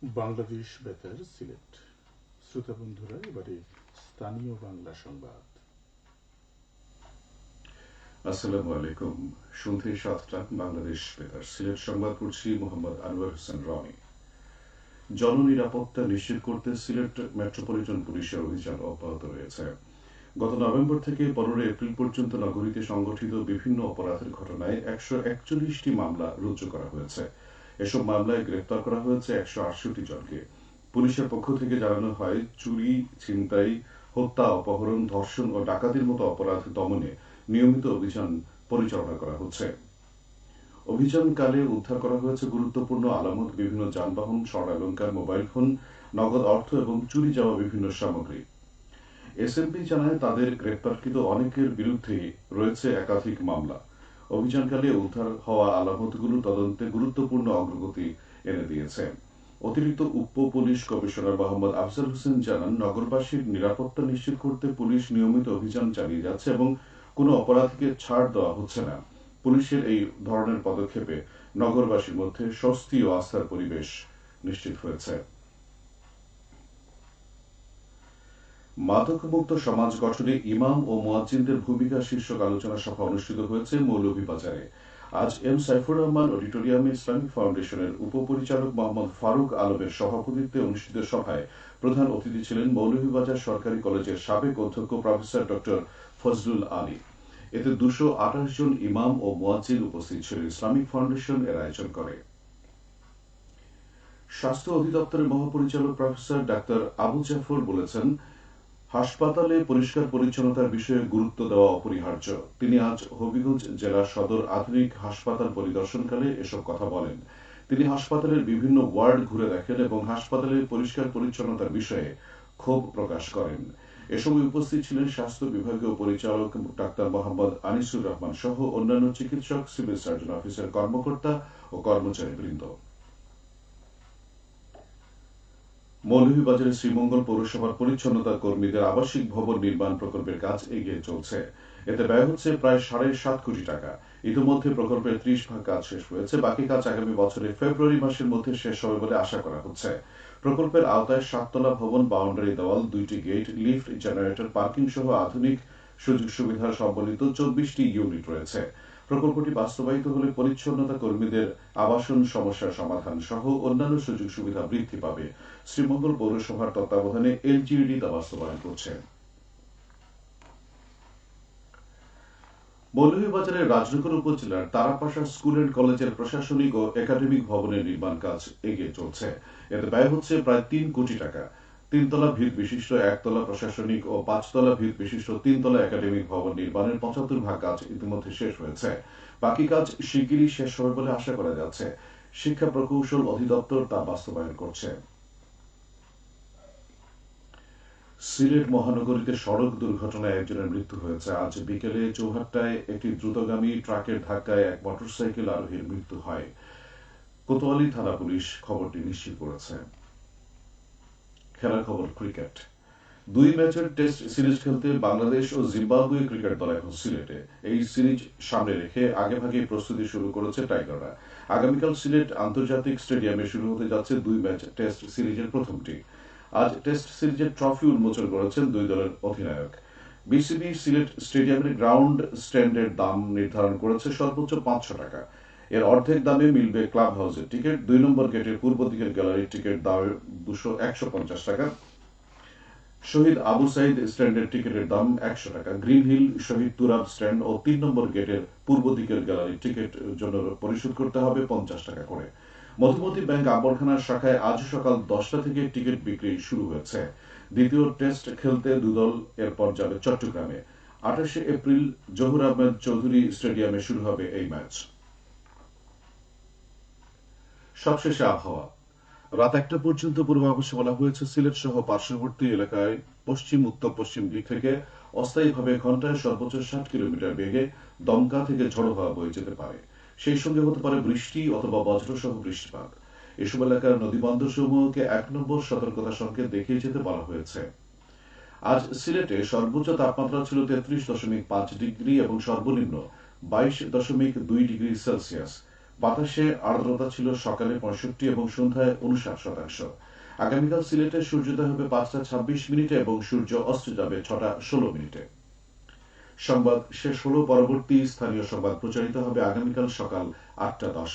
বাংলাদেশ বেতার সিলেট। শ্রোতা বন্ধুরা, এবারে স্থানীয় বাংলা সংবাদ। আসসালামু আলাইকুম। সন্ধ্যে ৭টা বাংলাদেশ বেতার সিলেট সংবাদ পড়ছি মোহাম্মদ আনোয়ার হোসেন রনি। জননিরাপত্তা নিশ্চিত করতে সিলেট মেট্রোপলিটন পুলিশের অভিযান অব্যাহত রয়েছে। গত নভেম্বর থেকে 15 এপ্রিল পর্যন্ত নগরীতে সংগঠিত বিভিন্ন অপরাধের ঘটনায় 141টি মামলা রুজু করা হয়েছে। এসব মামলায় গ্রেপ্তার করা হয়েছে 168 জনকে। পুলিশের পক্ষ থেকে জানানো হয়, চুরি, ছিনতাই, হত্যা, অপহরণ, ধর্ষণ ও ডাকাতির মতো অপরাধ দমনে নিয়মিত অভিযান পরিচালনা করা হচ্ছে। অভিযানকালে উদ্ধার করা হয়েছে গুরুত্বপূর্ণ আলামত, বিভিন্ন যানবাহন, স্বর্ণালংকার, মোবাইল ফোন, নগদ অর্থ এবং চুরি যাওয়া বিভিন্ন সামগ্রী। এসএমপি জানায়, তাদের গ্রেপ্তারকৃত অনেকের বিরুদ্ধে রয়েছে একাধিক মামলা। অভিযানকালে উদ্ধার হওয়া আলামতগুলো তদন্তে গুরুত্বপূর্ণ অগ্রগতি এনে দিয়েছে। অতিরিক্ত উপ পুলিশ কমিশনার মোহাম্মদ আফজাল হোসেন জানান, নগরবাসীর নিরাপত্তা নিশ্চিত করতে পুলিশ নিয়মিত অভিযান চালিয়ে যাচ্ছে এবং কোনো অপরাধীকে ছাড় দেওয়া হচ্ছে না। পুলিশের এই ধরনের পদক্ষেপে নগরবাসীর মধ্যে স্বস্তি ও আস্থার পরিবেশ নিশ্চিত হয়েছে। মাদকমুক্ত সমাজ গঠনে ইমাম ও মুয়াজ্জিনদের ভূমিকা শীর্ষক আলোচনা সভা অনুষ্ঠিত হয়েছে মৌলভীবাজারে। আজ এম সাইফুর রহমান অডিটোরিয়ামে ইসলামিক ফাউন্ডেশনের উপপরিচালক মোহাম্মদ ফারুক আলমের সভাপতিত্বে অনুষ্ঠিত সভায় প্রধান অতিথি ছিলেন মৌলভীবাজার সরকারি কলেজের সাবেক অধ্যক্ষ প্রফেসর ডক্টর ফজলুল আলী। এতে 228 জন ইমাম ও মুয়াজ্জিন উপস্থিত ছিলেন। ইসলামিক ফাউন্ডেশন এর আয়োজন করে। স্বাস্থ্য অধিদপ্তরের মহাপরিচালক প্রফেসর ডাক্তার আবু জাফর বলেছেন, হাসপাতালে পরিষ্কার পরিচ্ছন্নতার বিষয়ে গুরুত্ব দেওয়া অপরিহার্য। তিনি আজ হবিগঞ্জ জেলা সদর আধুনিক হাসপাতাল পরিদর্শনকালে এসব কথা বলেন। তিনি হাসপাতালের বিভিন্ন ওয়ার্ড ঘুরে দেখেন এবং হাসপাতালের পরিষ্কার পরিচ্ছন্নতার বিষয়ে ক্ষোভ প্রকাশ করেন। এ সময় উপস্থিত ছিলেন স্বাস্থ্য বিভাগীয় পরিচালক ডাক্তার মোহাম্মদ আনিসুর রহমান সহ অন্যান্য চিকিৎসক, সিভিল সার্জন অফিসের কর্মকর্তা ও কর্মচারীবৃন্দ। মৌলভীবাজারের শ্রীমঙ্গল পৌরসভার পরিচ্ছন্নতা কর্মীদের আবাসিক ভবন নির্মাণ প্রকল্পের কাজ এগিয়ে চলছে। এতে ব্যয় হচ্ছে প্রায় 7.5 কোটি টাকা। ইতিমধ্যে প্রকল্পের 30% কাজ শেষ হয়েছে। বাকি কাজ আগামী বছরের ফেব্রুয়ারি মাসের মধ্যে শেষ হবে বলে আশা করা হচ্ছে। প্রকল্পের আওতায় 7তলা ভবন, বাউন্ডারি দেওয়াল, 2টি গেট, লিফট, জেনারেটর, পার্কিং সহ আধুনিক সুযোগ সুবিধা সম্বলিত 24টি ইউনিট রয়েছে। প্রকল্পটি বাস্তবায়িত হলে পরিচ্ছন্নতা কর্মীদের আবাসন সমস্যার সমাধান সহ অন্যান্য সুযোগ সুবিধা বৃদ্ধি পাবে। শ্রীমঙ্গল পৌরসভার তত্ত্বাবধানে এলজিইডি তা বাস্তবায়ন করছে। মৌলভীবাজারের রাজনগর উপজেলার তারাপাশা স্কুল অ্যান্ড কলেজের প্রশাসনিক ও একাডেমিক ভবনের নির্মাণ কাজ এগিয়ে চলছে। এতে ব্যয় হচ্ছে প্রায় 3 কোটি টাকা। 3তলা ভিত বিশিষ্ট 1তলা প্রশাসনিক ও 5তলা ভিত বিশিষ্ট 3তলা একাডেমিক ভবন নির্মাণের 75% কাজ ইতিমধ্যে শেষ হয়েছে। বাকি কাজ শিগগিরই শেষ হবে বলে আশা করা যাচ্ছে। শিক্ষা প্রকৌশল অধিদপ্তর তা বাস্তবায়ন করছে। সিলেট মহানগরীতে সড়ক দুর্ঘটনায় একজনের মৃত্যু হয়েছে। আজ বিকেলে চৌহাট্টায় একটি দ্রুতগামী ট্রাকের ধাক্কায় এক মোটরসাইকেল আরোহীর মৃত্যু হয়। কোতোয়ালি থানা পুলিশ খবরটি নিশ্চিত করেছে। খেলার খবর, ক্রিকেট। 2 ম্যাচের টেস্ট সিরিজ খেলতে বাংলাদেশ ও জিম্বাবুয়ে ক্রিকেট দল এখন সিলেটে। এই সিরিজ সামনে রেখে আগেভাগে প্রস্তুতি শুরু করেছে টাইগাররা। আগামীকাল সিলেট আন্তর্জাতিক স্টেডিয়ামে শুরু হতে যাচ্ছে 2 ম্যাচ টেস্ট সিরিজের প্রথমটি। আজ টেস্ট সিরিজের ট্রফি উন্মোচন করেছেন দুই দলের অধিনায়ক। বিসিবি সিলেট স্টেডিয়ামের গ্রাউন্ড স্ট্যান্ডের দাম নির্ধারণ করেছে সর্বোচ্চ 500 টাকা। এর অর্ধেক দামে মিলবে ক্লাব হাউসের টিকিট। 2 নম্বর গেটের পূর্ব দিকের গ্যালারির টিকিট দাম 150 টাকা। শহীদ আবু সাইদ স্ট্যান্ডের টিকিটের দাম 100 টাকা। গ্রিন হিল, শহীদ তুরাব স্ট্যান্ড ও 3 নম্বর গেটের পূর্ব দিকের গ্যালারির টিকিট জন্য পরিশোধ করতে হবে 50 টাকা করে। মধুমতি ব্যাংক আম্বরখানার শাখায় আজ সকাল 10টা থেকে টিকিট বিক্রি শুরু হয়েছে। দ্বিতীয় টেস্ট খেলতে দুদল এরপর যাবে চট্টগ্রামে। 28 এপ্রিল জহুর আহমেদ চৌধুরী স্টেডিয়ামে শুরু হবে এই ম্যাচ। সবশেষে আবহাওয়া। রাত 1টা পর্যন্ত পূর্বাভাসে বলা হয়েছে, সিলেট সহ পার্শ্ববর্তী এলাকায় পশ্চিম উত্তর পশ্চিম দিক থেকে অস্থায়ীভাবে ঘন্টায় সর্বোচ্চ 60 কিলোমিটার বেগে দমকা থেকে ঝড়ো হাওয়া বয়ে যেতে পারে। সেই সঙ্গে হতে পারে বৃষ্টি অথবা বজ্রসহ বৃষ্টিপাত। এসব এলাকার নদীবন্দর সমূহকে 1 নম্বর সতর্কতা সংকেত দেখিয়ে যেতে বলা হয়েছে। আজ সিলেটে সর্বোচ্চ তাপমাত্রা ছিল 33.5 ডিগ্রি এবং সর্বনিম্ন 22.2 ডিগ্রি সেলসিয়াস। বাতাসে আর্দ্রতা ছিল সকালে 65 এবং সন্ধ্যায় 59%। আগামীকাল সিলেটে সূর্যোদয় হবে 5টা 26 এবং সূর্য অস্ত যাবে 6টা 16। সংবাদ শেষ হলো। পরবর্তী স্থানীয় সংবাদ প্রচারিত হবে আগামীকাল সকাল 8টা 10।